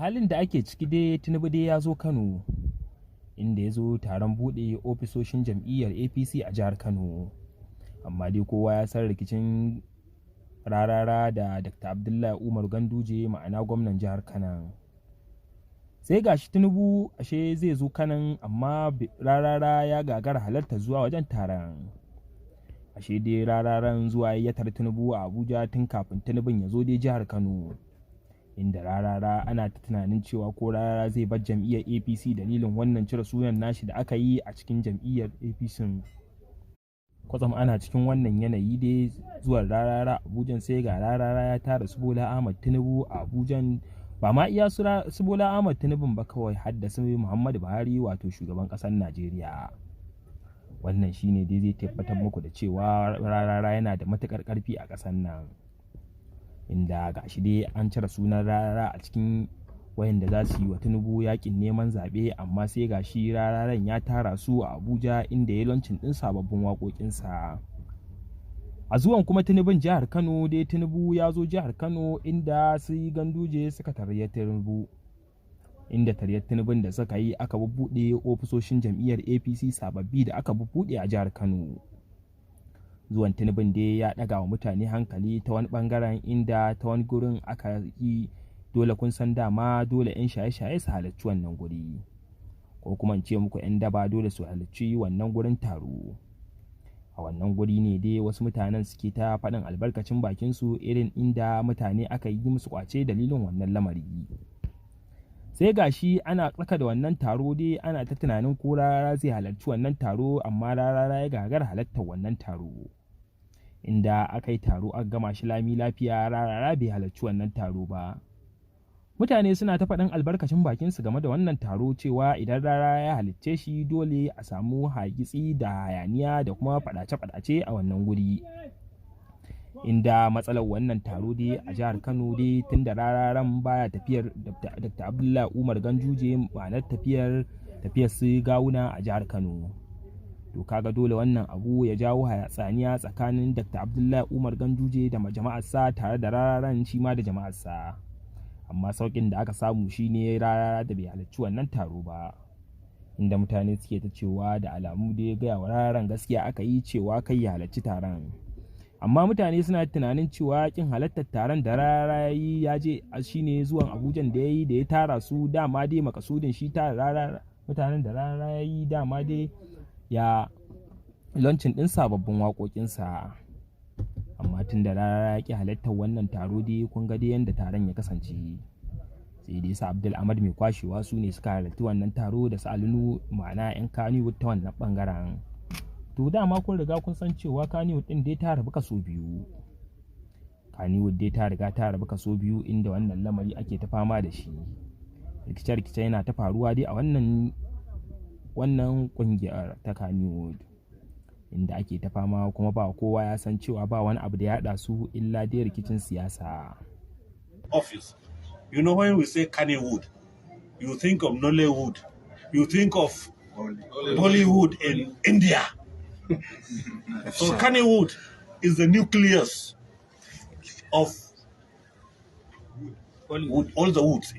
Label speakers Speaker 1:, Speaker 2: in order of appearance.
Speaker 1: halin da ake ciki dai Tinubu dai ya zo Kano, inda ya zo taron buɗe ofisoshin jam'iyyar APC a jihar Kano. Amma dai kowa ya san rikicin rarara da Dr. Abdullahi Umar Ganduje, ma'ana gwamnan jihar Kano. Sai gashi Tinubu ashe zai zo Kanan, amma rarara ya gagara halarta zuwa wajen taron. Ashe dai rararan zuwa ya tar Tinubu a Abuja tun kafin Tinubun ya zo dai jihar Kano, inda rarara ana ta tunanin cewa ko rarara zai bar jam'iyyar APC dalilin wannan cire sunan nashi da aka yi a cikin jam'iyyar APC. Kwatsam ana cikin wannan yanayi dai zuwan rarara Abuja, sai ga rarara ya tara su Bola Ahmad Tinubu a Abuja. Ba ma iya su Bola Ahmad Tinubu ba, kawai haddasa Muhammadu Buhari, wato shugaban ƙasar Najeriya. Wannan shine dai zai tabbatar muku da cewa rarara yana da matukar ƙarfi a ƙasar nan, inda gashi dai an cire sunan rarara a cikin wayanda za su yi wa Tinubu yakin neman zaɓe, amma sai gashi rararan ya tara su a Abuja, inda ya lancin ɗin sababbin waƙoƙinsa. A zuwan kuma Tinubun jihar Kano dai, Tinubu ya zo jihar Kano inda su Ganduje suka tarye Tinubu, inda taryar Tinubun da suka yi aka bubbuɗe ofisoshin jam'iyyar APC sababbi da aka bubbuɗe a jihar Kano. Zuwan Tinubun dai ya ɗaga wa mutane hankali ta wani ɓangaren, inda ta wani gurin aka yi dole kun san dama dole 'yan shaye-shaye su halarci wannan guri, ko kuma in ce muku 'yan daba dole su halarci wannan gurin taro. A wannan guri ne dai wasu mutanen suke ta faɗin albarkacin bakinsu, irin inda mutane aka yi musu kwace dalilin wannan lamari. Sai gashi ana tsaka da wannan taro dai ana ta tunanin ko rarara zai halarci wannan taro, amma rarara ya gagara halartar wannan taro. Inda aka yi taro aka gama shi lami lafiya, rarara bai halarci wannan taro ba. Mutane suna ta faɗin albarkacin bakinsu game da wannan taro, cewa idan rarara ya halicce shi dole a samu hargitsi da hayaniya da kuma faɗace-faɗace a wannan guri. Inda matsalar wannan taro dai a jihar Kano dai, tun da rararan baya tafiyar Dr. Abdullahi Umar Ganduje, ma'anar tafiyar su Gawuna a jihar Kano. To kaga dole wannan abu ya jawo hatsaniya tsakanin Dr. Abdullahi Umar Ganduje da jama'arsa, tare da rararan shi ma da jama'arsa. Amma saukin da aka samu shine rarara da bai halarci wannan taro ba, inda mutane suke ta cewa da alamu da ya gaya wa rararan gaskiya aka yi, cewa kai ya halarci taron. Amma mutane suna tunanin cewa kin halartar taron da rarara ya yi ya je shine zuwan Abuja da ya yi, da ya tara su, dama dai makasudin shi tara rarara mutanen da rarara ya yi, dama dai ya launching ɗin sababbin waƙoƙinsa. Amma tun da rarara ya ƙi halartar wannan taro dai, kun ga dai yadda taron ya kasance. Sai dai sa Abdul Ahmad mai kwashewa su ne suka halarci wannan taro, da su Alinu, ma'ana 'yan Kannywood ta wannan ɓangaren. To dama kun riga kun san cewa Kannywood ɗin dai ta rabu kaso biyu. Kannywood dai ta riga ta rabu kaso biyu, inda wannan lamari ake ta fama da shi. Rikice-rikice yana ta faruwa dai a wannan ƙungiyar ta Kannywood, inda ake ta fama, kuma ba kowa ya san cewa ba wani abu da ya haɗa su illa dai rikicin siyasa.
Speaker 2: Office. You know, when we say Kannywood, you think of Nollywood, you think of Bollywood in India. So Kannywood is the nucleus of all the woods.